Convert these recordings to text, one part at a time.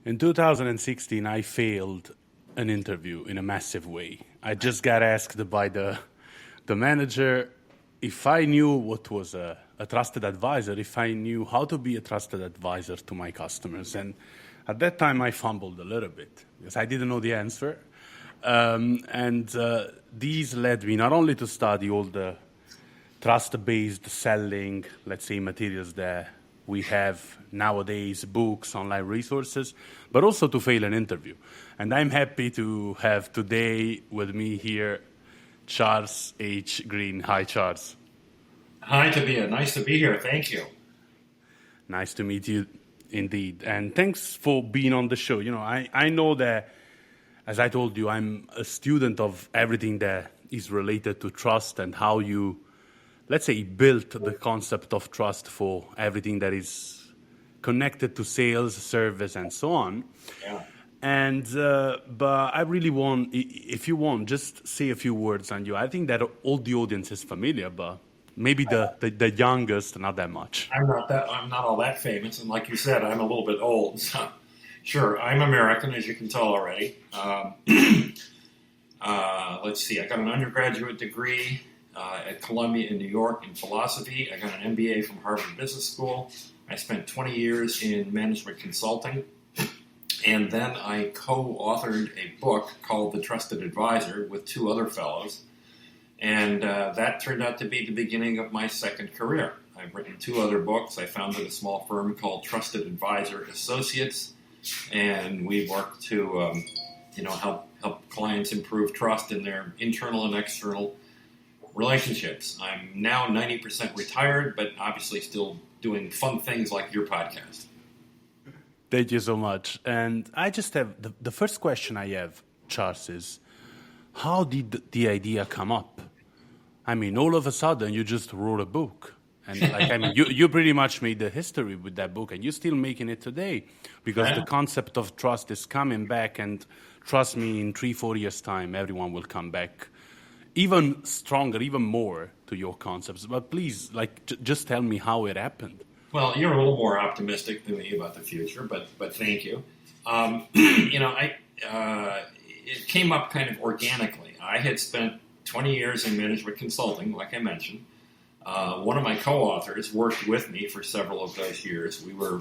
In 2016, I failed an interview in a massive way. I just got asked by the manager if I knew what was a trusted advisor, if I knew how to be a trusted advisor to my customers. And at that time, I fumbled a little bit because I didn't know the answer. And these led me not only to study all the trust-based selling, let's say, materials that we have nowadays, books, online resources, but also to fail an interview. And I'm happy to have today with me here Charles H. Green. Hi, Charles. Hi, Tabia. Nice to be here. Thank you. Nice to meet you indeed. And thanks for being on the show. You know, I know that, as I told you, I'm a student of everything that is related to trust and how you, let's say, built the concept of trust for everything that is connected to sales, service, and so on. Yeah. And but I really want, if you want, just say a few words on you. I think that all the audience is familiar, but maybe the youngest, not that much. I'm not all that famous, and like you said, I'm a little bit old. So, sure, I'm American, as you can tell already. Let's see. I got an undergraduate degree at Columbia in New York in philosophy. I got an MBA from Harvard Business School. I spent 20 years in management consulting. And then I co-authored a book called The Trusted Advisor with two other fellows. And that turned out to be the beginning of my second career. I've written two other books. I founded a small firm called Trusted Advisor Associates. And we work to help clients improve trust in their internal and external relationships. I'm now 90% retired, but obviously still doing fun things like your podcast. Thank you so much. And I just have, the first question I have, Charles, is how did the idea come up? I mean, all of a sudden, you just wrote a book. And you pretty much made the history with that book, and you're still making it today because the concept of trust is coming back. And trust me, in 3-4 years' time, everyone will come back even stronger, even more to your concepts. But please, just tell me how it happened. Well, you're a little more optimistic than me about the future, but thank you. It came up kind of organically. I had spent 20 years in management consulting, like I mentioned. One of my co-authors worked with me for several of those years. We were,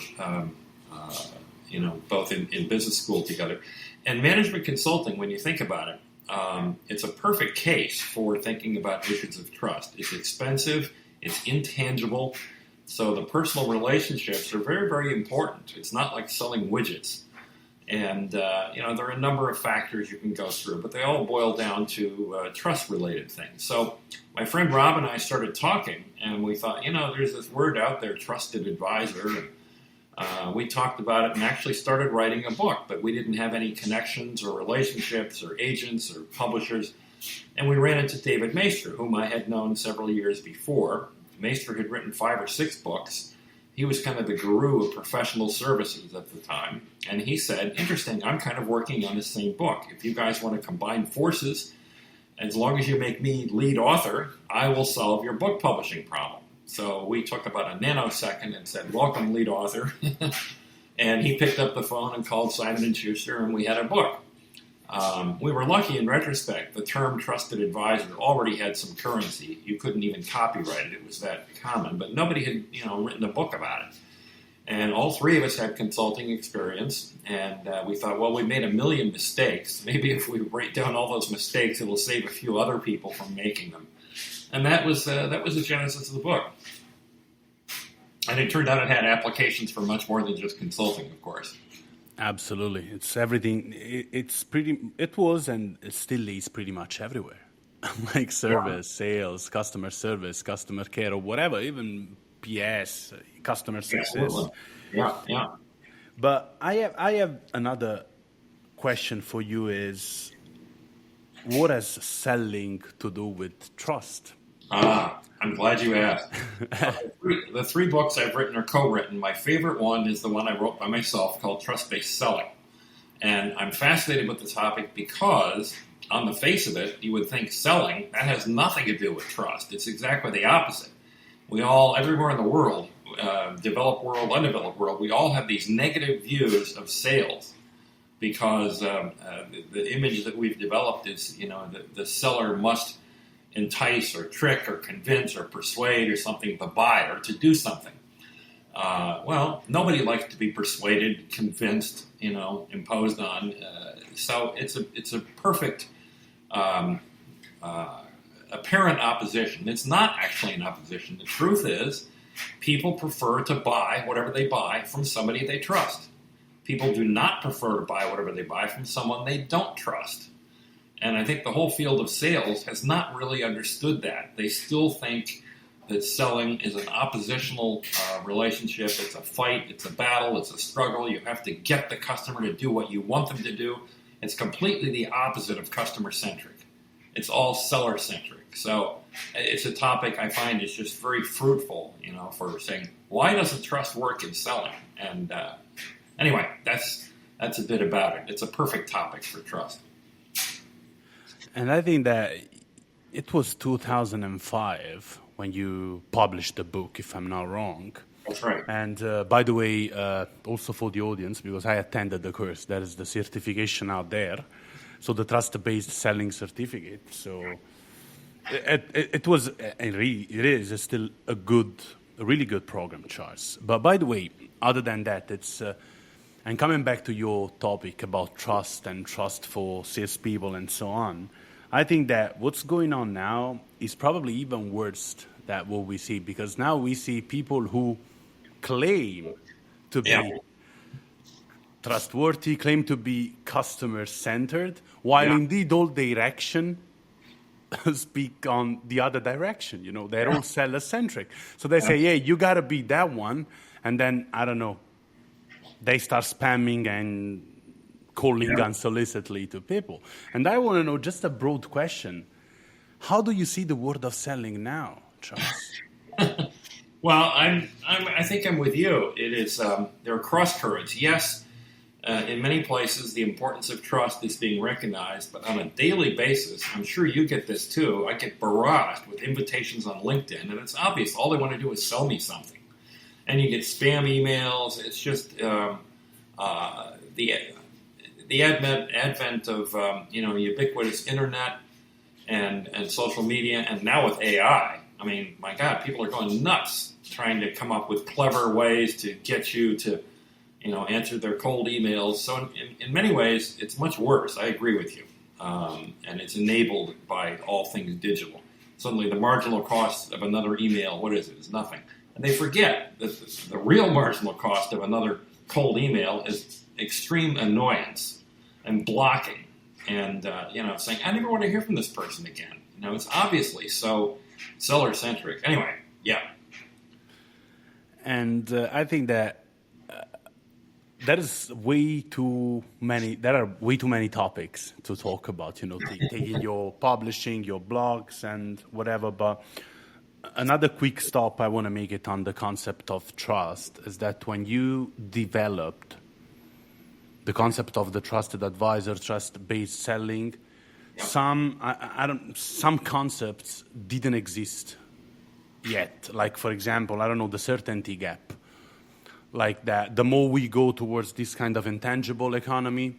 both in business school together. And management consulting, when you think about it, it's a perfect case for thinking about issues of trust. It's expensive. It's intangible. So the personal relationships are very, very important. It's not like selling widgets. And, there are a number of factors you can go through, but they all boil down to trust-related things. So my friend Rob and I started talking, and we thought, there's this word out there, trusted advisor. And we talked about it and actually started writing a book, but we didn't have any connections or relationships or agents or publishers. And we ran into David Maister, whom I had known several years before. Maister had written 5 or 6 books. He was kind of the guru of professional services at the time. And he said, interesting, I'm kind of working on the same book. If you guys want to combine forces, as long as you make me lead author, I will solve your book publishing problem. So we took about a nanosecond and said, welcome, lead author. And he picked up the phone and called Simon & Schuster, and we had a book. We were lucky in retrospect. The term trusted advisor already had some currency. You couldn't even copyright it. It was that common. But nobody had, written a book about it. And all 3 of us had consulting experience. And we thought, well, we made 1 million mistakes. Maybe if we write down all those mistakes, it'll save a few other people from making them. And that was the genesis of the book. And it turned out it had applications for much more than just consulting, of course. Absolutely. It's everything. It was and it still is pretty much everywhere. Like service, sales, customer service, customer care, or whatever, even PS, customer success. Yeah. But I have another question for you is, what has selling to do with trust? I'm glad you asked. The 3 books I've written or co-written, my favorite one is the one I wrote by myself called Trust-Based Selling. And I'm fascinated with the topic because, on the face of it, you would think selling, that has nothing to do with trust. It's exactly the opposite. We all, everywhere in the world, developed world, undeveloped world, we all have these negative views of sales because the image that we've developed is, the seller must entice or trick or convince or persuade or something to buy or to do something. Well, nobody likes to be persuaded, convinced, imposed on. So it's a perfect apparent opposition. It's not actually an opposition. The truth is, people prefer to buy whatever they buy from somebody they trust. People do not prefer to buy whatever they buy from someone they don't trust. And I think the whole field of sales has not really understood that. They still think that selling is an oppositional relationship. It's a fight, it's a battle, it's a struggle. You have to get the customer to do what you want them to do. It's completely the opposite of customer-centric. It's all seller-centric. So it's a topic I find is just very fruitful, for saying, why doesn't trust work in selling? And anyway, that's a bit about it. It's a perfect topic for trust. And I think that it was 2005 when you published the book, if I'm not wrong. That's right. And by the way, also for the audience, because I attended the course, there is the certification out there. So the trust-based selling certificate. So it is still a really good program, Charles. But by the way, other than that, it's and coming back to your topic about trust and trust for salespeople and so on, I think that what's going on now is probably even worse than what we see, because now we see people who claim to be trustworthy, claim to be customer-centered, while indeed all their action speak on the other direction. They're all seller-centric. So they say, yeah, you got to be that one. And then, I don't know, they start spamming and calling unsolicitedly to people. And I want to know, just a broad question, how do you see the world of selling now, Charles? Well, I think I'm with you. It is there are cross currents. Yes, in many places the importance of trust is being recognized, but on a daily basis, I'm sure you get this too. I get barraged with invitations on LinkedIn, and it's obvious all they want to do is sell me something. And you get spam emails. It's just the advent of ubiquitous internet and social media, and now with AI. I mean, my God, people are going nuts trying to come up with clever ways to get you to, answer their cold emails. So in many ways, it's much worse. I agree with you. And it's enabled by all things digital. Suddenly the marginal cost of another email, what is it? It's nothing. And they forget that the real marginal cost of another cold email is extreme annoyance and blocking and, saying, I never want to hear from this person again. It's obviously so seller-centric. Anyway, yeah. And I think that there are way too many topics to talk about, taking your publishing, your blogs and whatever. But another quick stop I want to make it on the concept of trust is that when you developed the concept of the trusted advisor, trust-based selling, some concepts didn't exist yet. Like, for example, the certainty gap. Like that, the more we go towards this kind of intangible economy,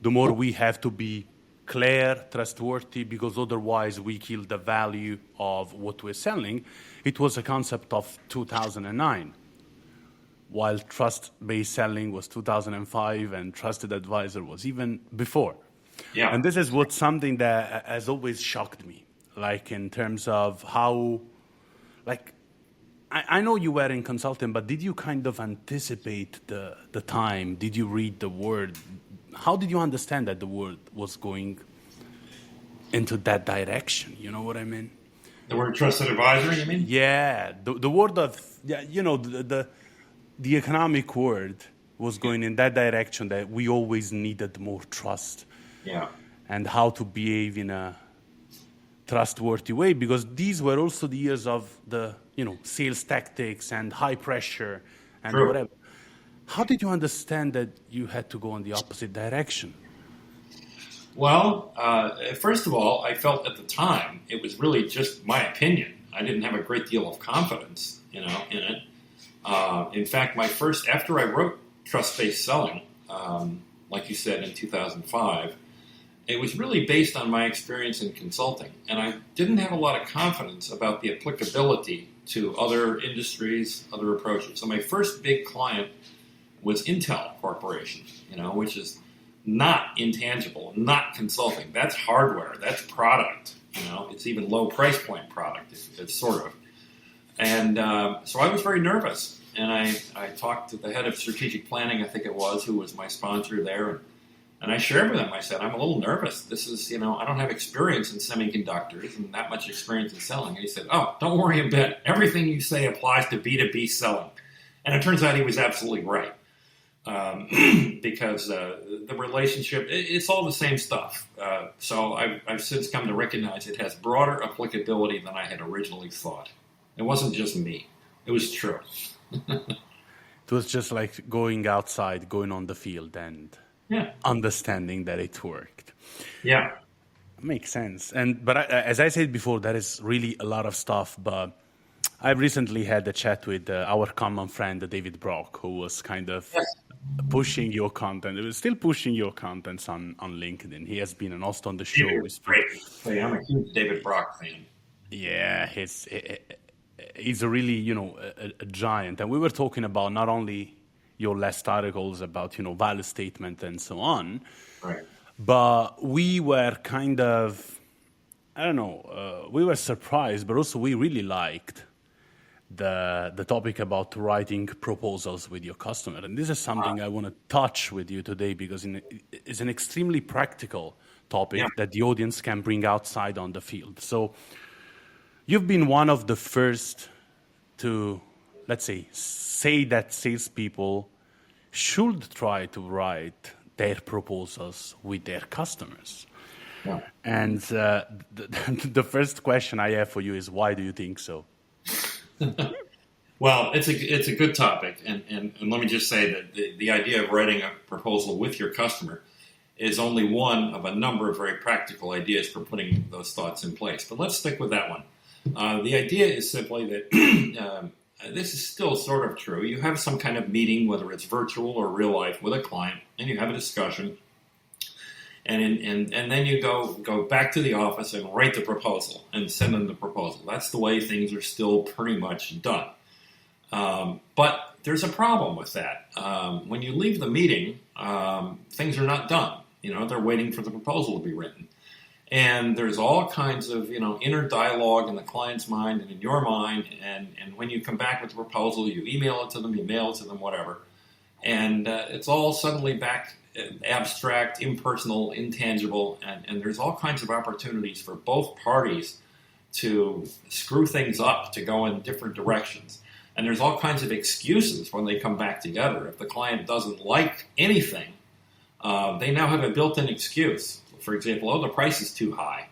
the more we have to be clear, trustworthy, because otherwise we kill the value of what we're selling. It was a concept of 2009, while trust-based selling was 2005 and Trusted Advisor was even before. Yeah. And this is something that has always shocked me, like in terms of how, like, I know you were in consulting, but did you kind of anticipate the time? Did you read the word? How did you understand that the world was going into that direction? You know what I mean? The word trusted advisor, you mean? Yeah, the word of, the economic word was going in that direction, that we always needed more trust. Yeah. And how to behave in a trustworthy way, because these were also the years of the sales tactics and high pressure and whatever. How did you understand that you had to go in the opposite direction? Well, first of all, I felt at the time it was really just my opinion. I didn't have a great deal of confidence, in it. In fact, after I wrote Trust-Based Selling, like you said, in 2005, it was really based on my experience in consulting. And I didn't have a lot of confidence about the applicability to other industries, other approaches. So my first big client was Intel Corporation, which is not intangible, not consulting. That's hardware. That's product. It's even low price point product. It's sort of. And so I was very nervous. And I talked to the head of strategic planning, I think it was, who was my sponsor there. And I shared with him, I said, I'm a little nervous. This is, I don't have experience in semiconductors and that much experience in selling. And he said, oh, don't worry a bit. Everything you say applies to B2B selling. And it turns out he was absolutely right. Because the relationship, it's all the same stuff. So I've since come to recognize it has broader applicability than I had originally thought. It wasn't just me. It was true. It was just like going outside, going on the field and understanding that it worked. Yeah. Makes sense. But as I said before, there is really a lot of stuff. But I recently had a chat with our common friend, David Brock, who was kind of pushing your content. He was still pushing your contents on LinkedIn. He has been an host on the show. Great. I'm a huge David Brock fan. Yeah, he's a really, a giant. And we were talking about not only your last articles about, value statement and so on, right, but we were kind of, we were surprised, but also we really liked the topic about writing proposals with your customer. And this is something I want to touch with you today because it's an extremely practical topic that the audience can bring outside on the field. So you've been one of the first to, let's say that salespeople should try to write their proposals with their customers. Yeah. And the first question I have for you is, why do you think so? Well, it's a good topic, and let me just say that the idea of writing a proposal with your customer is only one of a number of very practical ideas for putting those thoughts in place. But let's stick with that one. The idea is simply that this is still sort of true. You have some kind of meeting, whether it's virtual or real life, with a client, and you have a discussion. And then you go back to the office and write the proposal and send them the proposal. That's the way things are still pretty much done. But there's a problem with that. When you leave the meeting, things are not done. They're waiting for the proposal to be written. And there's all kinds of, inner dialogue in the client's mind and in your mind. And when you come back with the proposal, you email it to them, you mail it to them, whatever. And it's all suddenly back abstract, impersonal, intangible, and there's all kinds of opportunities for both parties to screw things up, to go in different directions. And there's all kinds of excuses when they come back together. If the client doesn't like anything, they now have a built-in excuse. For example, the price is too high.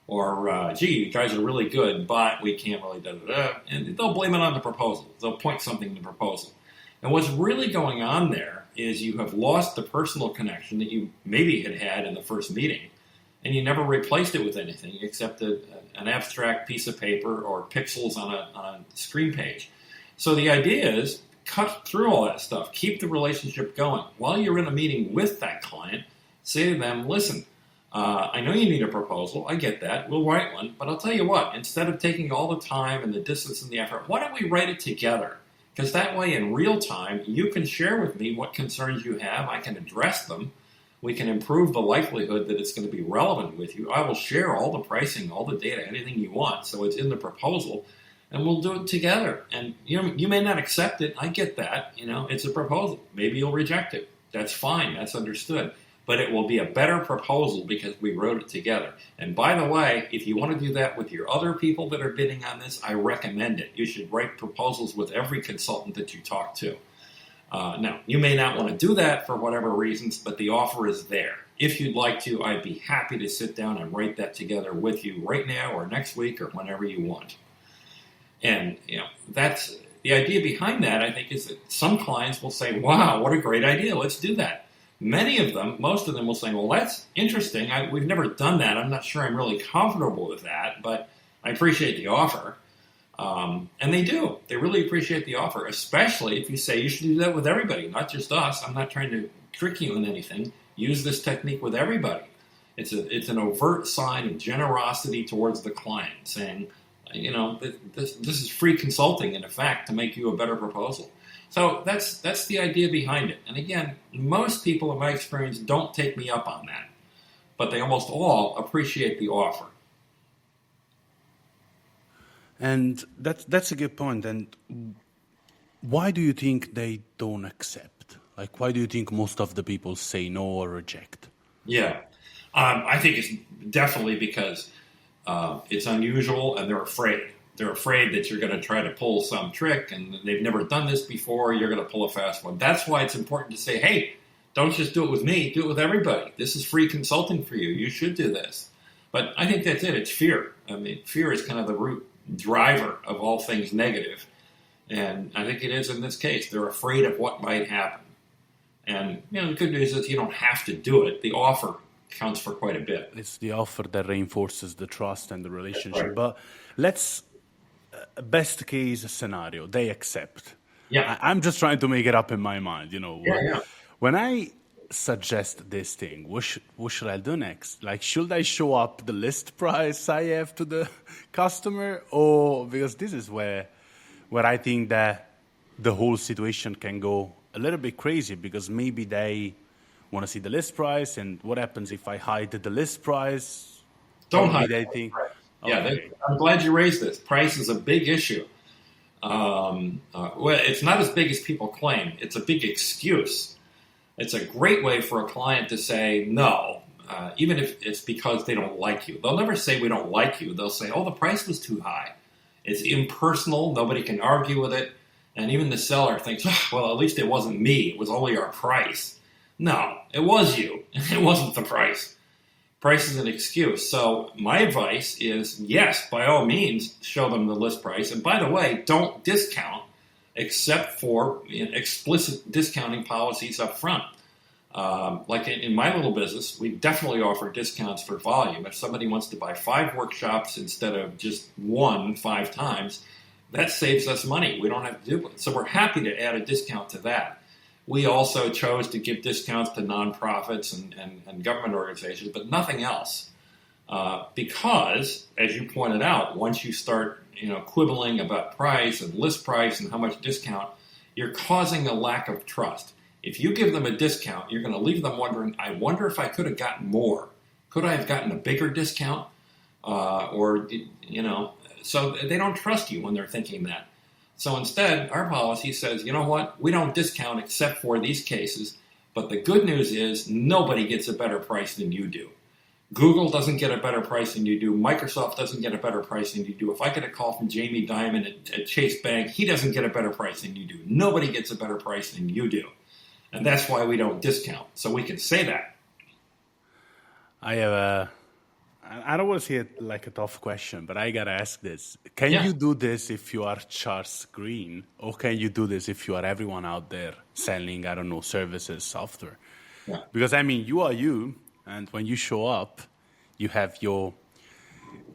Or, gee, you guys are really good, but we can't really da-da-da. And they'll blame it on the proposal. They'll point something in the proposal. And what's really going on there is you have lost the personal connection that you maybe had in the first meeting, and you never replaced it with anything except an abstract piece of paper or pixels on a screen page. So the idea is cut through all that stuff. Keep the relationship going. While you're in a meeting with that client, say to them, listen, I know you need a proposal. I get that. We'll write one. But I'll tell you what, instead of taking all the time and the distance and the effort, why don't we write it together? Because that way, in real time, you can share with me what concerns you have. I can address them. We can improve the likelihood that it's going to be relevant with you. I will share all the pricing, all the data, anything you want, so it's in the proposal, and we'll do it together. And you may not accept it. I get that. It's a proposal. Maybe you'll reject it. That's fine. That's understood. But it will be a better proposal because we wrote it together. And by the way, if you want to do that with your other people that are bidding on this, I recommend it. You should write proposals with every consultant that you talk to. Now, you may not want to do that for whatever reasons, but the offer is there. If you'd like to, I'd be happy to sit down and write that together with you right now or next week or whenever you want. And, that's the idea behind that, I think, is that some clients will say, wow, what a great idea. Let's do that. Many of them, most of them will say, well, that's interesting. We've never done that. I'm not sure I'm really comfortable with that, but I appreciate the offer. And they do. They really appreciate the offer, especially if you say you should do that with everybody, not just us. I'm not trying to trick you in anything. Use this technique with everybody. It's an overt sign of generosity towards the client, saying, this is free consulting, in effect, to make you a better proposal. So that's the idea behind it. And again, most people, in my experience, don't take me up on that, but they almost all appreciate the offer. And that's a good point. And why do you think they don't accept? Like, why do you think most of the people say no or reject? Yeah. I think it's definitely because it's unusual and they're afraid. They're afraid that you're going to try to pull some trick and they've never done this before. You're going to pull a fast one. That's why it's important to say, hey, don't just do it with me. Do it with everybody. This is free consulting for you. You should do this. But I think that's it. It's fear. I mean, fear is kind of the root driver of all things negative. And I think it is in this case. They're afraid of what might happen. And, the good news is you don't have to do it. The offer counts for quite a bit. It's the offer that reinforces the trust and the relationship. Right. But let's, best case scenario, they accept. Yeah. I'm just trying to make it up in my mind, Yeah. When I suggest this thing, what should I do next? Like, should I show up the list price I have to the customer? Or, because this is where I think that the whole situation can go a little bit crazy, because maybe they want to see the list price, and what happens if I hide the list price? Don't hide. They think, Yeah, I'm glad you raised this. Price is a big issue. Well, it's not as big as people claim. It's a big excuse. It's a great way for a client to say no, even if it's because they don't like you. They'll never say we don't like you. They'll say, oh, the price was too high. It's impersonal. Nobody can argue with it. And even the seller thinks, well, at least it wasn't me. It was only our price. No, it was you. It wasn't the price. Price is an excuse. So my advice is, yes, by all means, show them the list price. And by the way, don't discount except for explicit discounting policies up front. Like in my little business, we definitely offer discounts for volume. If somebody wants to buy 5 workshops instead of just 1 5 times, that saves us money. We don't have to do it. So we're happy to add a discount to that. We also chose to give discounts to nonprofits and government organizations, but nothing else. Because, as you pointed out, once you start quibbling about price and list price and how much discount, you're causing a lack of trust. If you give them a discount, you're going to leave them wondering, I wonder if I could have gotten more. Could I have gotten a bigger discount? So they don't trust you when they're thinking that. So instead, our policy says, you know what, we don't discount except for these cases, but the good news is nobody gets a better price than you do. Google doesn't get a better price than you do. Microsoft doesn't get a better price than you do. If I get a call from Jamie Dimon at Chase Bank, he doesn't get a better price than you do. Nobody gets a better price than you do. And that's why we don't discount. So we can say that. I don't want to say it like a tough question, but I got to ask this. Can you do this if you are Charles Green, or can you do this if you are everyone out there selling, I don't know, services, software? Yeah. Because, you are you, and when you show up, you have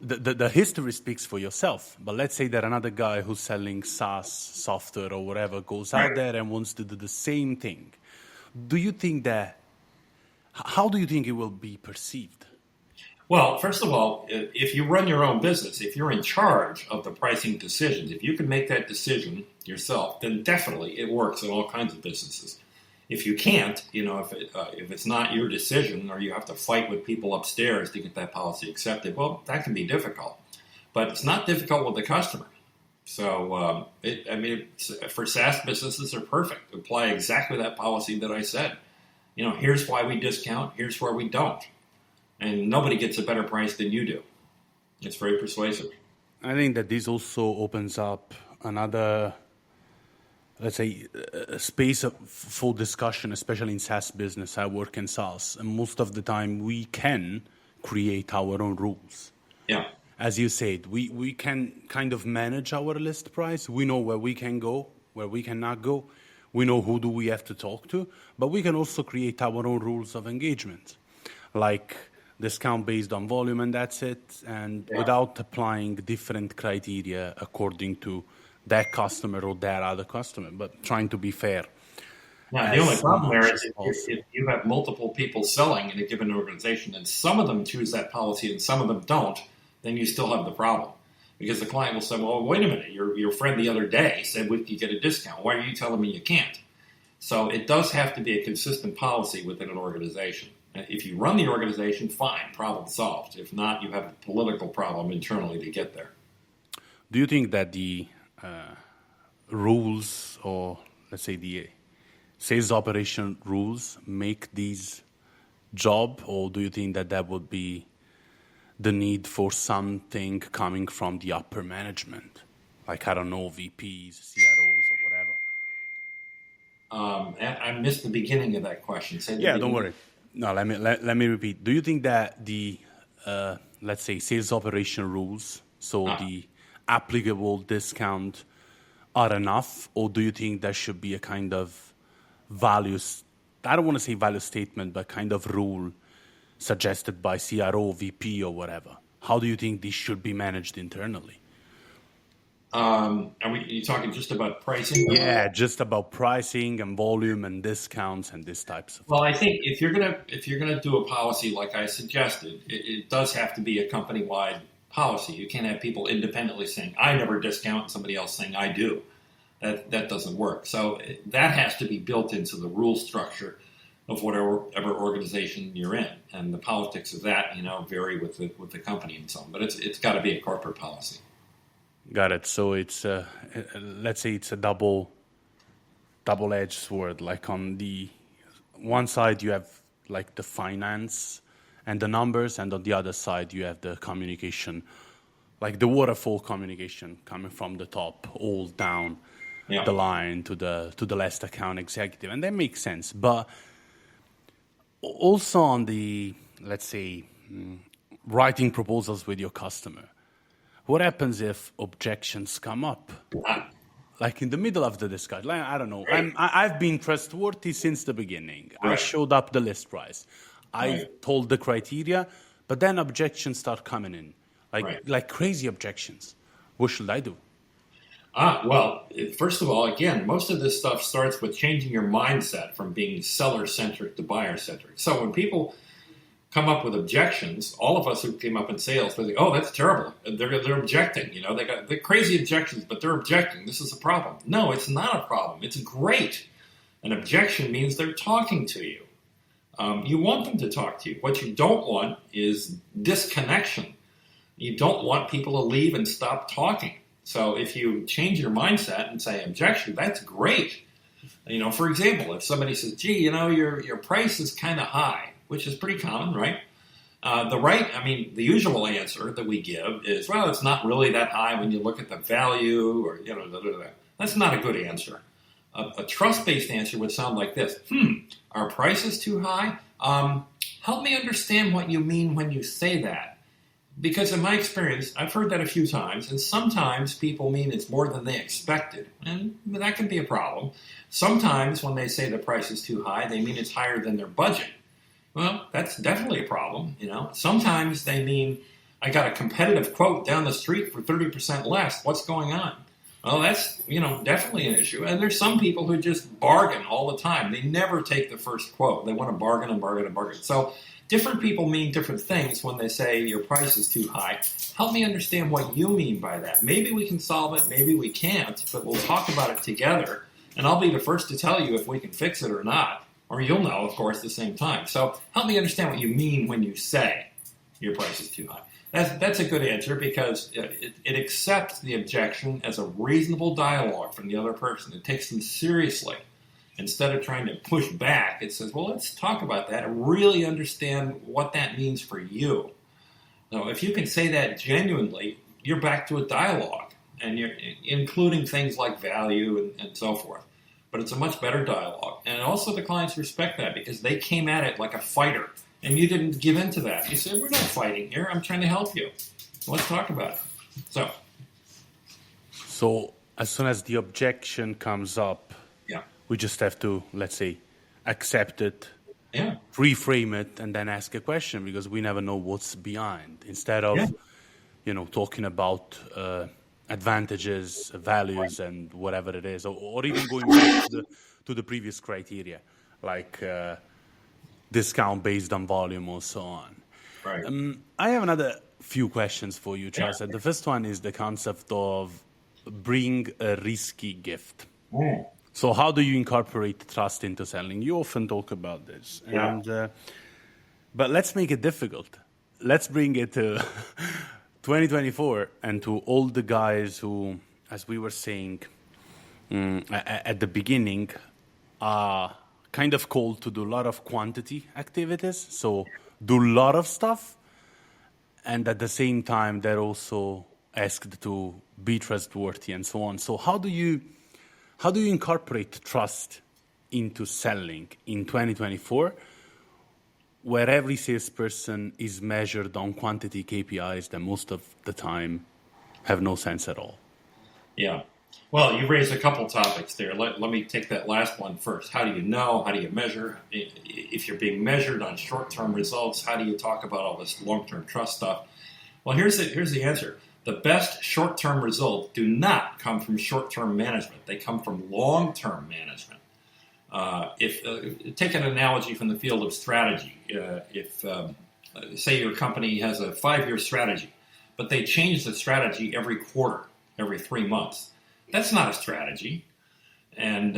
the history speaks for yourself. But let's say that another guy who's selling SaaS software or whatever goes out there and wants to do the same thing. How do you think it will be perceived? Well, first of all, if you run your own business, if you're in charge of the pricing decisions, if you can make that decision yourself, then definitely it works in all kinds of businesses. If you can't, if it's not your decision or you have to fight with people upstairs to get that policy accepted, well, that can be difficult. But it's not difficult with the customer. So, for SaaS businesses, they're perfect. Apply exactly that policy that I said. Here's why we discount, here's where we don't. And nobody gets a better price than you do. It's very persuasive. I think that this also opens up another, let's say, a space for discussion, especially in SaaS business. I work in SaaS, and most of the time we can create our own rules. Yeah. As you said, we can kind of manage our list price. We know where we can go, where we cannot go. We know who do we have to talk to, but we can also create our own rules of engagement. Like, discount based on volume and that's it, and without applying different criteria according to that customer or that other customer, but trying to be fair. Now, the only problem there is possible. if you have multiple people selling in a given organization and some of them choose that policy and some of them don't, then you still have the problem. Because the client will say, well, wait a minute, your friend the other day said we could get a discount. Why are you telling me you can't? So it does have to be a consistent policy within an organization. If you run the organization, fine, problem solved. If not, you have a political problem internally to get there. Do you think that the rules, or let's say the sales operation rules, make these job, or do you think that that would be the need for something coming from the upper management, like, I don't know, VPs, CROs, or whatever? I missed the beginning of that question. Don't worry. No, let me repeat. Do you think that the let's say sales operation rules, so the applicable discount, are enough, or do you think there should be a kind of values? I don't want to say value statement, but kind of rule suggested by CRO, VP, or whatever. How do you think this should be managed internally? Are you talking just about pricing? Yeah, just about pricing and volume and discounts and these types of. Well, I think if you're gonna do a policy like I suggested, it does have to be a company-wide policy. You can't have people independently saying I never discount and somebody else saying I do. That doesn't work. So that has to be built into the rule structure of whatever organization you're in, and the politics of that vary with the company and so on. But it's got to be a corporate policy. Got it. So it's let's say it's a double-edged sword. Like on the one side you have like the finance and the numbers, and on the other side you have the communication, like the waterfall communication coming from the top all down the line to the last account executive, and that makes sense. But also on the, let's say, writing proposals with your customer, what happens if objections come up? Like in the middle of the discussion, like, I don't know. I've been trustworthy since the beginning. Right. I showed up the list price. I told the criteria, but then objections start coming in, like crazy objections. What should I do? Well, first of all, again, most of this stuff starts with changing your mindset from being seller-centric to buyer-centric. So when people come up with objections, all of us who came up in sales, we're like, oh, that's terrible. They're objecting. They're crazy objections, but they're objecting. This is a problem. No, it's not a problem. It's great. An objection means they're talking to you. You want them to talk to you. What you don't want is disconnection. You don't want people to leave and stop talking. So if you change your mindset and say objection, that's great. For example, if somebody says, gee, your price is kind of high, which is pretty common, right? The usual answer that we give is, well, it's not really that high when you look at the value, or, That's not a good answer. A trust-based answer would sound like this. Our price is too high? Help me understand what you mean when you say that. Because in my experience, I've heard that a few times, and sometimes people mean it's more than they expected, and that can be a problem. Sometimes when they say the price is too high, they mean it's higher than their budget. Well, that's definitely a problem, Sometimes they mean, I got a competitive quote down the street for 30% less. What's going on? Well, that's, definitely an issue. And there's some people who just bargain all the time. They never take the first quote. They want to bargain and bargain and bargain. So different people mean different things when they say your price is too high. Help me understand what you mean by that. Maybe we can solve it, maybe we can't, but we'll talk about it together, and I'll be the first to tell you if we can fix it or not, or you'll know, of course, at the same time. So help me understand what you mean when you say your price is too high. That's a good answer because it accepts the objection as a reasonable dialogue from the other person. It takes them seriously. Instead of trying to push back, it says, well, let's talk about that and really understand what that means for you. So if you can say that genuinely, you're back to a dialogue, and you're including things like value and so forth. But it's a much better dialogue. And also the clients respect that because they came at it like a fighter, and you didn't give in to that. You said, we're not fighting here. I'm trying to help you. So let's talk about it. So as soon as the objection comes up, we just have to, let's say, accept it Yeah. reframe it, and then ask a question, because we never know what's behind. Instead of, talking about advantages, values, and whatever it is, or even going back to the previous criteria, like discount based on volume or so on. Right. I have another few questions for you, Charles. Yeah. And the first one is the concept of bring a risky gift. Mm. So how do you incorporate trust into selling? You often talk about this. Yeah. And but let's make it difficult. Let's bring it to 2024 and to all the guys who, as we were saying at the beginning, are kind of called to do a lot of quantity activities. So do a lot of stuff. And at the same time, they're also asked to be trustworthy and so on. So how do you incorporate trust into selling in 2024, where every salesperson is measured on quantity KPIs that most of the time have no sense at all? Yeah. Well, you raised a couple topics there. Let me take that last one first. How do you know? How do you measure? If you're being measured on short-term results, how do you talk about all this long-term trust stuff? Well, here's the answer. The best short-term results do not come from short-term management. They come from long-term management. Take an analogy from the field of strategy. Say your company has a 5-year strategy, but they change the strategy every quarter, every 3 months. That's not a strategy, and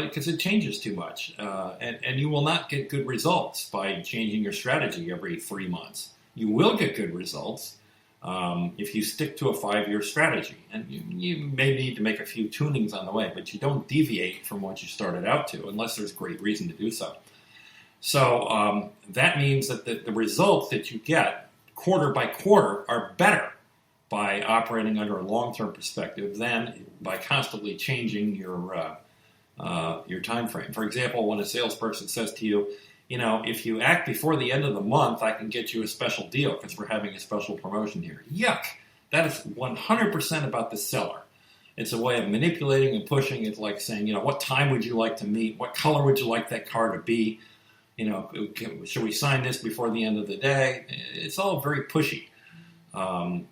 because it changes too much, and you will not get good results by changing your strategy every 3 months. You will get good results if you stick to a 5-year strategy, and you may need to make a few tunings on the way, but you don't deviate from what you started out to unless there's great reason to do so. So that means that the results that you get quarter by quarter are better by operating under a long-term perspective than by constantly changing your time frame. For example, when a salesperson says to you, if you act before the end of the month, I can get you a special deal because we're having a special promotion here. Yuck! That is 100% about the seller. It's a way of manipulating and pushing. It's like saying, what time would you like to meet? What color would you like that car to be? Should we sign this before the end of the day? It's all very pushy.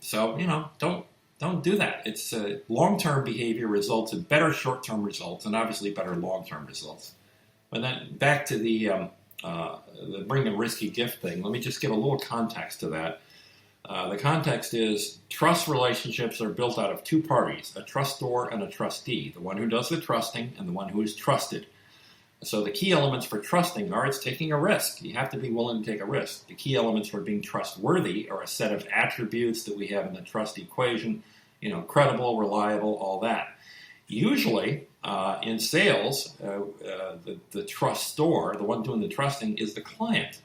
So don't do that. It's long-term behavior results in better short-term results, and obviously better long-term results. But then back to the bring a risky gift thing. Let me just give a little context to that. The context is trust relationships are built out of two parties: a trustor and a trustee. The one who does the trusting and the one who is trusted. So the key elements for trusting are it's taking a risk. You have to be willing to take a risk. The key elements for being trustworthy are a set of attributes that we have in the trust equation, credible, reliable, all that. Usually, in sales, the trustor, the one doing the trusting, is the client.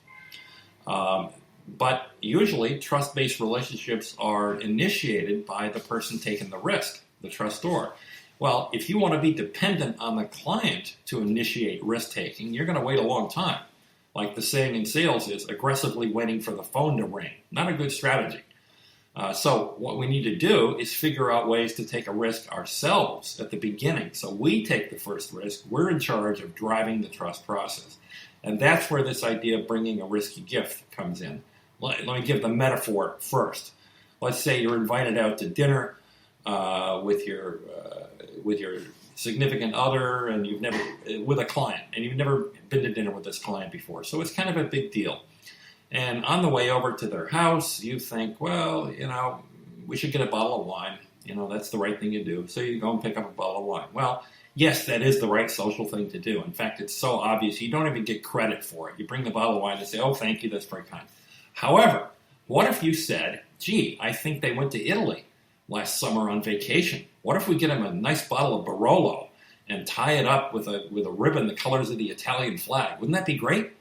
But usually, trust-based relationships are initiated by the person taking the risk, the trustor. Well, if you want to be dependent on the client to initiate risk-taking, you're going to wait a long time. Like the saying in sales is, aggressively waiting for the phone to ring. Not a good strategy. So what we need to do is figure out ways to take a risk ourselves at the beginning. So we take the first risk. We're in charge of driving the trust process. And that's where this idea of bringing a risky gift comes in. Let me give the metaphor first. Let's say you're invited out to dinner with your significant other, and with a client, and you've never been to dinner with this client before. So it's kind of a big deal. And on the way over to their house, you think, well, we should get a bottle of wine. That's the right thing to do. So you go and pick up a bottle of wine. Well, yes, that is the right social thing to do. In fact, it's so obvious you don't even get credit for it. You bring the bottle of wine and say, oh, thank you, that's very kind. However, what if you said, gee, I think they went to Italy last summer on vacation. What if we get them a nice bottle of Barolo and tie it up with a ribbon the colors of the Italian flag? Wouldn't that be great?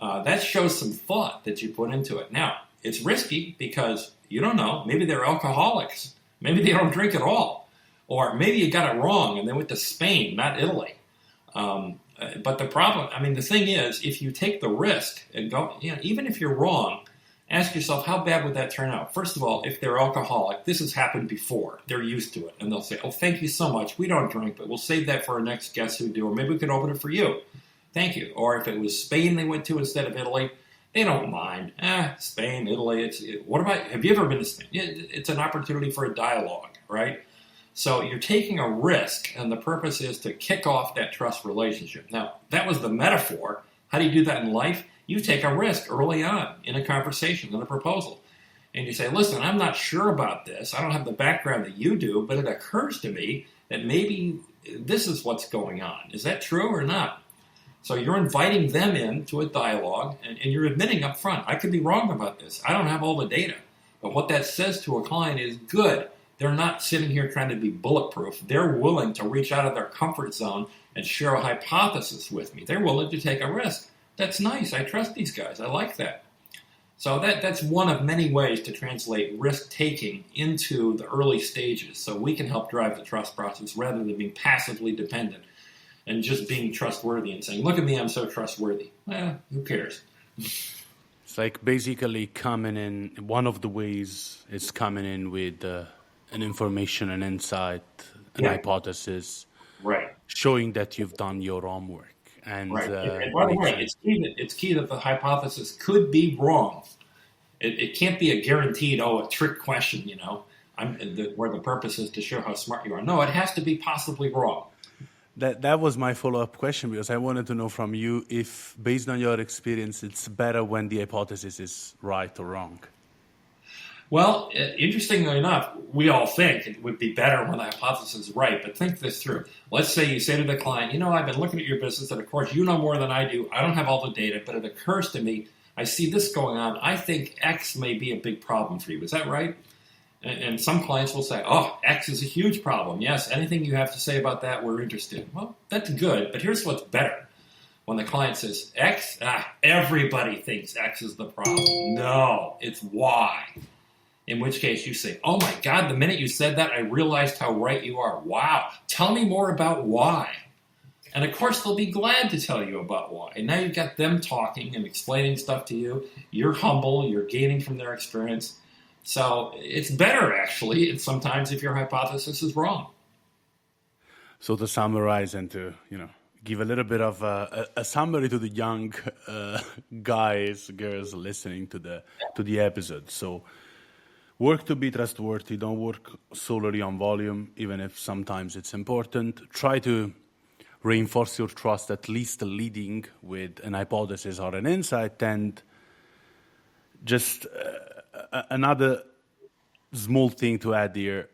That shows some thought that you put into it. Now, it's risky because you don't know. Maybe they're alcoholics. Maybe they don't drink at all. Or maybe you got it wrong and they went to Spain, not Italy. But the thing is, if you take the risk and go, even if you're wrong, ask yourself, how bad would that turn out? First of all, if they're alcoholic, this has happened before. They're used to it. And they'll say, oh, thank you so much. We don't drink, but we'll save that for our next guests who do. Or maybe we can open it for you. Thank you. Or if it was Spain they went to instead of Italy, they don't mind. Spain, Italy. What about? Have you ever been to Spain? It's an opportunity for a dialogue, right? So you're taking a risk, and the purpose is to kick off that trust relationship. Now, that was the metaphor. How do you do that in life? You take a risk early on in a conversation, in a proposal. And you say, listen, I'm not sure about this. I don't have the background that you do, but it occurs to me that maybe this is what's going on. Is that true or not? So you're inviting them into a dialogue, and you're admitting up front, I could be wrong about this. I don't have all the data. But what that says to a client is, good. They're not sitting here trying to be bulletproof. They're willing to reach out of their comfort zone and share a hypothesis with me. They're willing to take a risk. That's nice. I trust these guys. I like that. So that's one of many ways to translate risk-taking into the early stages so we can help drive the trust process rather than being passively dependent and just being trustworthy and saying, look at me, I'm so trustworthy. Who cares? It's like basically coming in, one of the ways is coming in with an information, an insight, an hypothesis, right? Showing that you've done your homework. And, right. And by the way, it's key that the hypothesis could be wrong. It can't be a guaranteed, a trick question, where the purpose is to show how smart you are. No, it has to be possibly wrong. That was my follow-up question, because I wanted to know from you if, based on your experience, it's better when the hypothesis is right or wrong. Well, interestingly enough, we all think it would be better when the hypothesis is right, but think this through. Let's say you say to the client, I've been looking at your business, and of course you know more than I do. I don't have all the data, but it occurs to me, I see this going on. I think X may be a big problem for you. Is that right? And some clients will say, X is a huge problem. Yes, anything you have to say about that, we're interested. Well, that's good, but here's what's better. When the client says X, everybody thinks X is the problem. No, it's Y. In which case you say, oh my God, the minute you said that, I realized how right you are. Wow, tell me more about why. And of course, they'll be glad to tell you about why. And now you've got them talking and explaining stuff to you. You're humble, you're gaining from their experience. So it's better, actually, sometimes if your hypothesis is wrong. So to summarize and to, give a little bit of a summary to the young guys, girls listening to the episode. So work to be trustworthy. Don't work solely on volume, even if sometimes it's important. Try to reinforce your trust, at least leading with an hypothesis or an insight. And just another small thing to add here,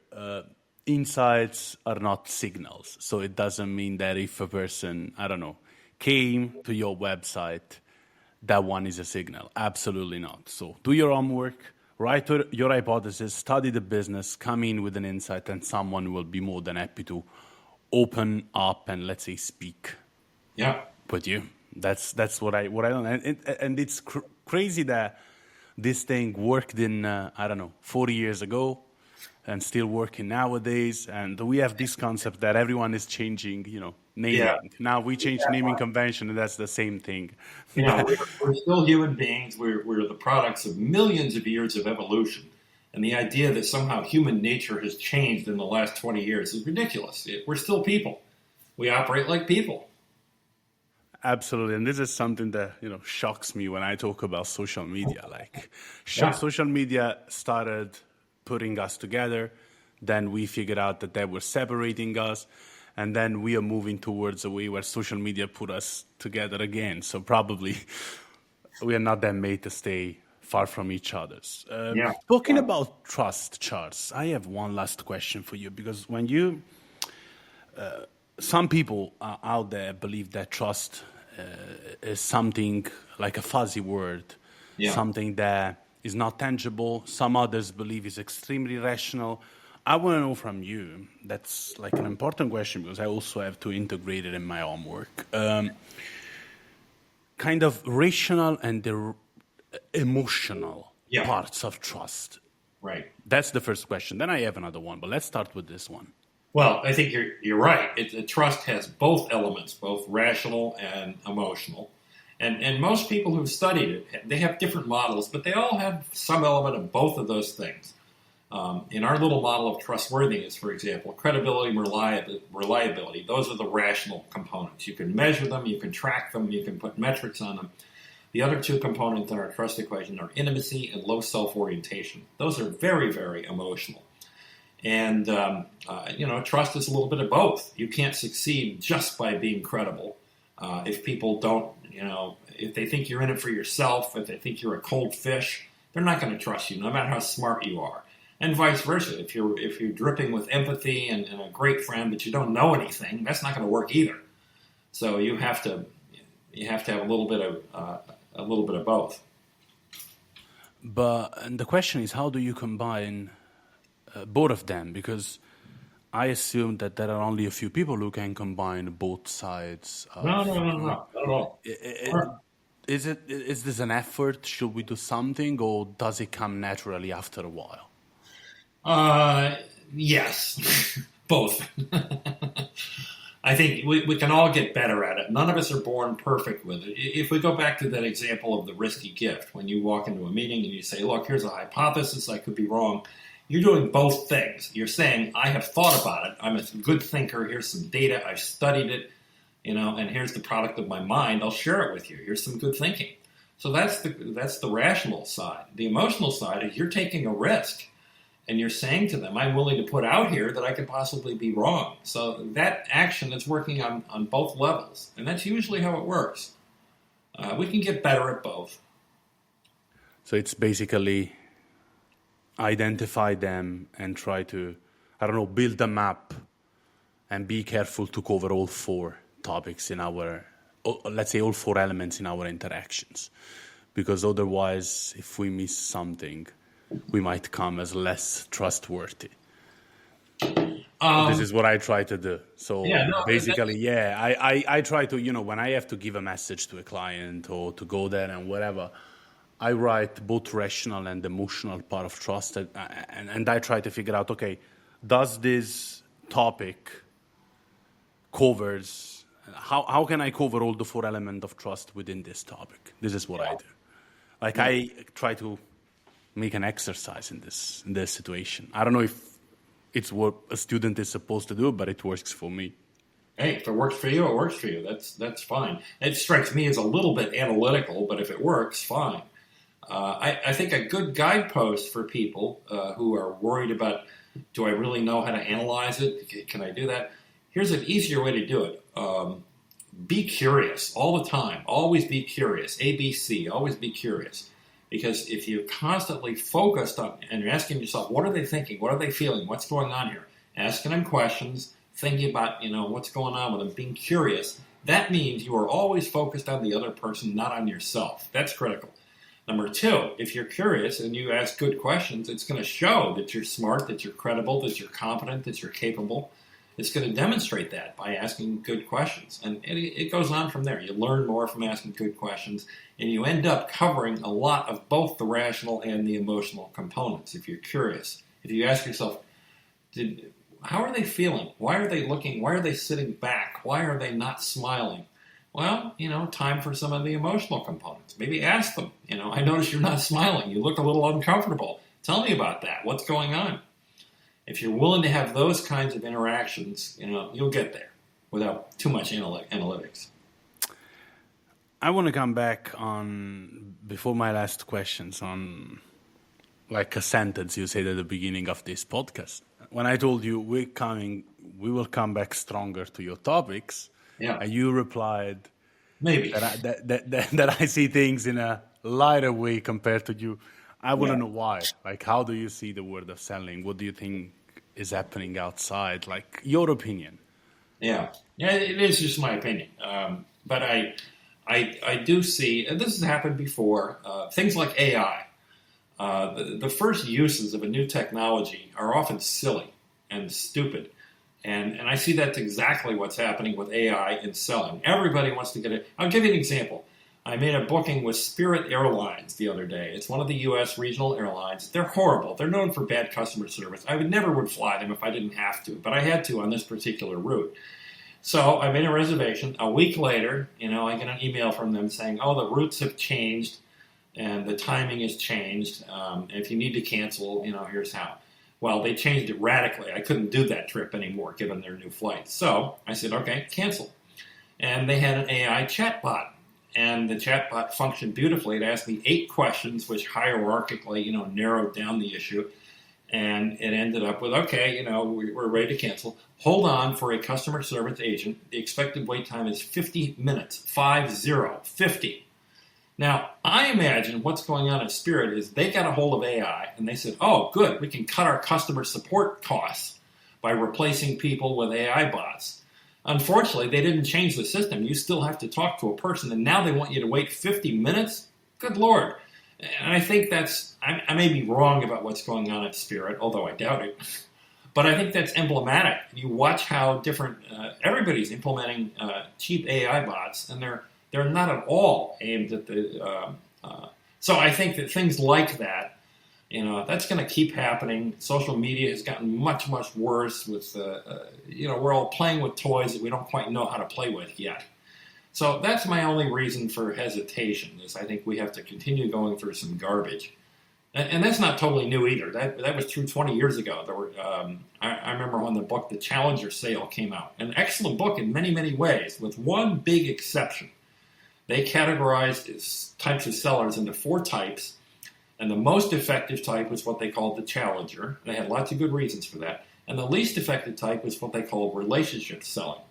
insights are not signals. So it doesn't mean that if a person, came to your website, that one is a signal. Absolutely not. So do your homework. Write your hypothesis, study the business, come in with an insight, and someone will be more than happy to open up and, let's say, speak with you. That's what I don't. And it's crazy that this thing worked in 40 years ago, and still working nowadays. And we have this concept that everyone is changing, naming. Yeah. Now we change naming convention, and that's the same thing. We're still human beings. We're the products of millions of years of evolution. And the idea that somehow human nature has changed in the last 20 years is ridiculous. We're still people. We operate like people. Absolutely. And this is something that, shocks me when I talk about social media. Social media started putting us together. Then we figured out that they were separating us. And then we are moving towards a way where social media put us together again. So probably we are not that made to stay far from each other. Talking about trust, Charles, I have one last question for you, because when you, some people out there believe that trust is something like a fuzzy word, something that is not tangible. Some others believe is extremely rational. I want to know from you, that's like an important question, because I also have to integrate it in my homework. Kind of rational and the emotional parts of trust. Right. That's the first question. Then I have another one, but let's start with this one. Well, I think you're right. Trust has both elements, both rational and emotional. And most people who've studied it, they have different models, but they all have some element of both of those things. In our little model of trustworthiness, for example, credibility and reliability, those are the rational components. You can measure them, you can track them, you can put metrics on them. The other two components in our trust equation are intimacy and low self-orientation. Those are very, very emotional. And, trust is a little bit of both. You can't succeed just by being credible. If people don't, if they think you're in it for yourself, if they think you're a cold fish, they're not going to trust you, no matter how smart you are. And vice versa. If you're dripping with empathy and a great friend, but you don't know anything, that's not going to work either. So you have to have a little bit of both. And the question is, how do you combine both of them? Because I assume that there are only a few people who can combine both sides. No, not at all. Is this an effort? Should we do something, or does it come naturally after a while? Yes, both. I think we can all get better at it. None of us are born perfect with it. If we go back to that example of the risky gift, when you walk into a meeting and you say, look, here's a hypothesis, I could be wrong. You're doing both things. You're saying, I have thought about it. I'm a good thinker. Here's some data. I've studied it, and here's the product of my mind. I'll share it with you. Here's some good thinking. So that's the rational side. The emotional side is you're taking a risk. And you're saying to them, I'm willing to put out here that I could possibly be wrong. So that action is working on both levels. And that's usually how it works. We can get better at both. So it's basically identify them and try to, build a map and be careful to cover all four topics in our, let's say all four elements in our interactions. Because otherwise, if we miss something, we might come as less trustworthy. This is what I try to do. So I try to, when I have to give a message to a client or to go there and whatever, I write both rational and emotional part of trust. And I try to figure out, okay, does this topic covers, how can I cover all the four elements of trust within this topic? This is what I do. I try to make an exercise in this situation. I don't know if it's what a student is supposed to do, but it works for me. Hey, if it works for you, it works for you. That's fine. It strikes me as a little bit analytical, but if it works, fine. I think a good guidepost for people who are worried about, do I really know how to analyze it? Can I do that? Here's an easier way to do it. Be curious all the time. Always be curious. ABC, always be curious. Because if you're constantly focused on and you're asking yourself, what are they thinking? What are they feeling? What's going on here? Asking them questions, thinking about, what's going on with them, being curious, that means you are always focused on the other person, not on yourself. That's critical. Number two, if you're curious and you ask good questions, it's going to show that you're smart, that you're credible, that you're competent, that you're capable. It's going to demonstrate that by asking good questions. And it goes on from there. You learn more from asking good questions, and you end up covering a lot of both the rational and the emotional components if you're curious. If you ask yourself, how are they feeling? Why are they looking? Why are they sitting back? Why are they not smiling? Well, time for some of the emotional components. Maybe ask them, I notice you're not smiling. You look a little uncomfortable. Tell me about that. What's going on? If you're willing to have those kinds of interactions, you'll get there without too much analytics. I want to come back on, before my last questions, on like a sentence you said at the beginning of this podcast. When I told you we will come back stronger to your topics, and you replied, maybe that I see things in a lighter way compared to you. I want to know why. Like, how do you see the world of selling? What do you think is happening outside? Like, your opinion. Yeah, it is just my opinion. But I do see, and this has happened before, things like AI. The first uses of a new technology are often silly and stupid. And I see that's exactly what's happening with AI in selling. Everybody wants to get it. I'll give you an example. I made a booking with Spirit Airlines the other day. It's one of the U.S. regional airlines. They're horrible. They're known for bad customer service. I never would fly them if I didn't have to, but I had to on this particular route. So I made a reservation. A week later, I get an email from them saying, oh, the routes have changed and the timing has changed. If you need to cancel, here's how. Well, they changed it radically. I couldn't do that trip anymore given their new flight. So I said, okay, cancel. And they had an AI chatbot. And the chatbot functioned beautifully. It asked me 8 questions, which hierarchically, narrowed down the issue. And it ended up with, okay, we're ready to cancel. Hold on for a customer service agent. The expected wait time is 50 minutes, 50. Now, I imagine what's going on at Spirit is they got a hold of AI and they said, oh, good, we can cut our customer support costs by replacing people with AI bots. Unfortunately, they didn't change the system. You still have to talk to a person, and now they want you to wait 50 minutes? Good Lord. And I think I may be wrong about what's going on at Spirit, although I doubt it. But I think that's emblematic. You watch how different, everybody's implementing cheap AI bots, and they're not at all aimed at the, so I think that things like that, that's going to keep happening. Social media has gotten much, much worse with, we're all playing with toys that we don't quite know how to play with yet. So that's my only reason for hesitation, is I think we have to continue going through some garbage. And that's not totally new either. That was true 20 years ago. There were, I remember when the book The Challenger Sale came out. An excellent book in many, many ways, with one big exception. They categorized types of sellers into 4 types, and the most effective type was what they called the Challenger. They had lots of good reasons for that. And the least effective type was what they called relationship selling.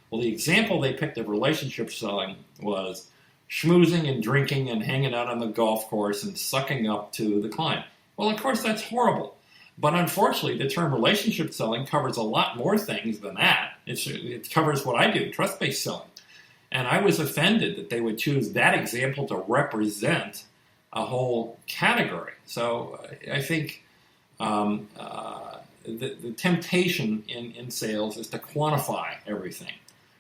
Well, the example they picked of relationship selling was schmoozing and drinking and hanging out on the golf course and sucking up to the client. Well, of course, that's horrible. But unfortunately, the term relationship selling covers a lot more things than that. It covers what I do, trust-based selling. And I was offended that they would choose that example to represent a whole category. So I think the temptation in sales is to quantify everything.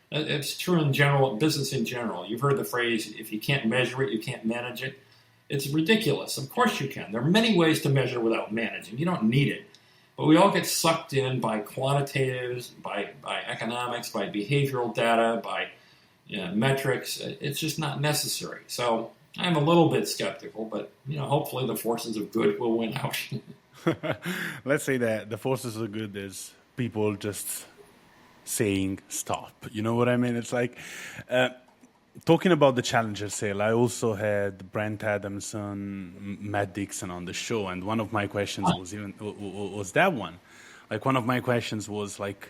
It's true in general, business in general. You've heard the phrase, if you can't measure it, you can't manage it. It's ridiculous. Of course you can. There are many ways to measure without managing. You don't need it. But we all get sucked in by quantitatives, by economics, by behavioral data, by metrics. It's just not necessary. So I'm a little bit skeptical, but hopefully the forces of good will win out. Let's say that the forces of good is people just saying stop. You know what I mean? It's like talking about the Challenger sale. I also had Brent Adamson, Matt Dixon on the show, and one of my questions was that one. Like one of my questions was like,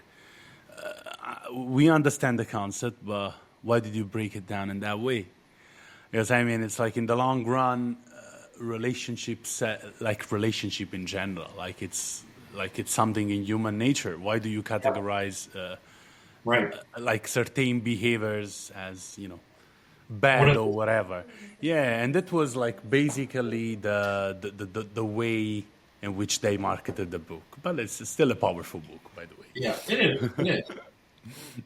we understand the concept, but why did you break it down in that way? Because I mean, it's like in the long run, relationships, like relationship in general, like it's something in human nature. Why do you categorize right, like certain behaviors as bad or whatever? Yeah, and that was like basically the way in which they marketed the book. But it's still a powerful book, by the way. Yeah, it is. It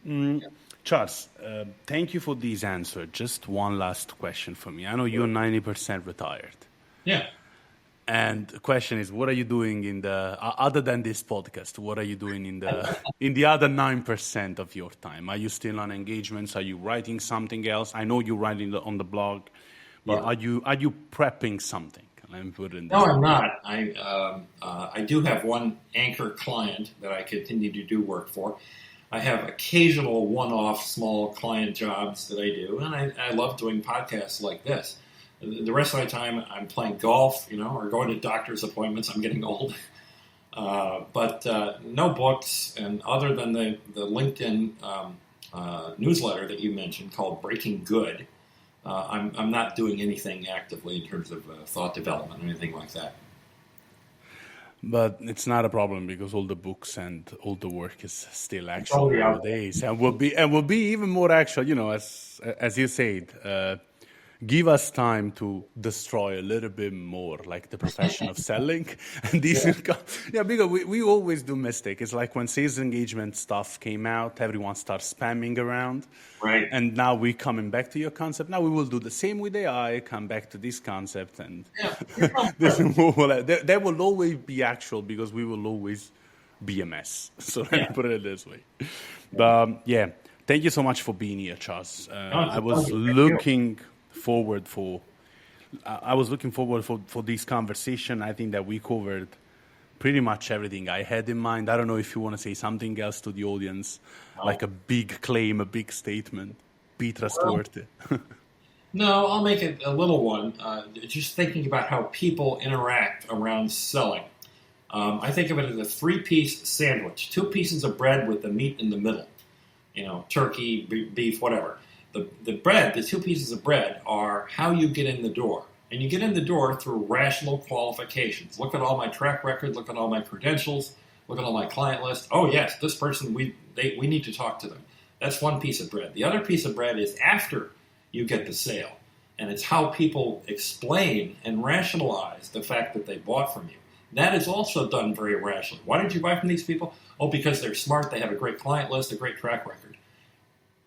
is. Charles, thank you for these answers. Just one last question for me. I know you're 90% retired. Yeah. And the question is, what are you doing in the other than this podcast? What are you doing in the other 9% of your time? Are you still on engagements? Are you writing something else? I know you're writing on the blog, but are you prepping something? Let me put it in this No, I'm not. I do have one anchor client that I continue to do work for. I have occasional one-off small client jobs that I do, and I love doing podcasts like this. The rest of my time, I'm playing golf, or going to doctor's appointments. I'm getting old. But no books, and other than the LinkedIn newsletter that you mentioned called Breaking Good, I'm not doing anything actively in terms of thought development or anything like that. But it's not a problem because all the books and all the work is still actual nowadays, and will be even more actual. As you said, give us time to destroy a little bit more, like the profession of selling. And these, because we always do mistake. It's like when sales engagement stuff came out, everyone starts spamming around. Right. And now we're coming back to your concept. Now we will do the same with AI, come back to this concept. And there will always be actual because we will always be a mess. So let me put it this way. But thank you so much for being here, Charles. I was looking forward for this conversation. I think that we covered pretty much everything I had in mind. I don't know if you want to say something else to the audience, like a big claim, a big statement. Be trustworthy. No, I'll make it a little one. Just thinking about how people interact around selling. I think of it as a 3-piece sandwich. 2 pieces of bread with the meat in the middle. Turkey, beef, whatever. The bread, the 2 pieces of bread are how you get in the door. And you get in the door through rational qualifications. Look at all my track record. Look at all my credentials. Look at all my client list. Oh, yes, this person, we need to talk to them. That's one piece of bread. The other piece of bread is after you get the sale. And it's how people explain and rationalize the fact that they bought from you. That is also done very rationally. Why did you buy from these people? Oh, because they're smart. They have a great client list, a great track record.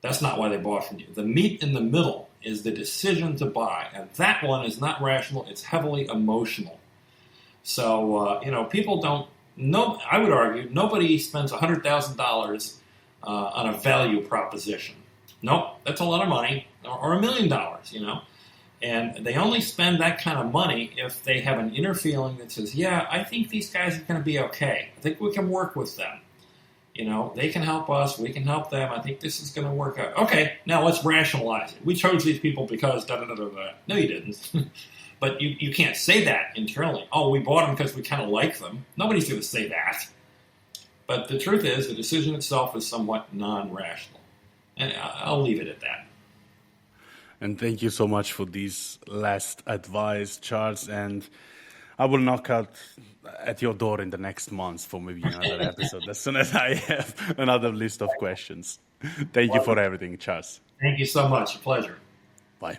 That's not why they bought from you. The meat in the middle is the decision to buy. And that one is not rational. It's heavily emotional. So, people don't know. I would argue nobody spends $100,000 on a value proposition. Nope, that's a lot of money. Or $1 million, And they only spend that kind of money if they have an inner feeling that says, yeah, I think these guys are going to be okay. I think we can work with them. They can help us. We can help them. I think this is going to work out. Okay, now let's rationalize it. We chose these people because da-da-da-da-da. No, you didn't. But you can't say that internally. Oh, we bought them because we kind of like them. Nobody's going to say that. But the truth is, the decision itself is somewhat non-rational. And I'll leave it at that. And thank you so much for this last advice, Charles. And I will knock out at your door in the next month for maybe another episode as soon as I have another list of questions. Thank you for everything, Charles. Thank you so much. A pleasure. Bye.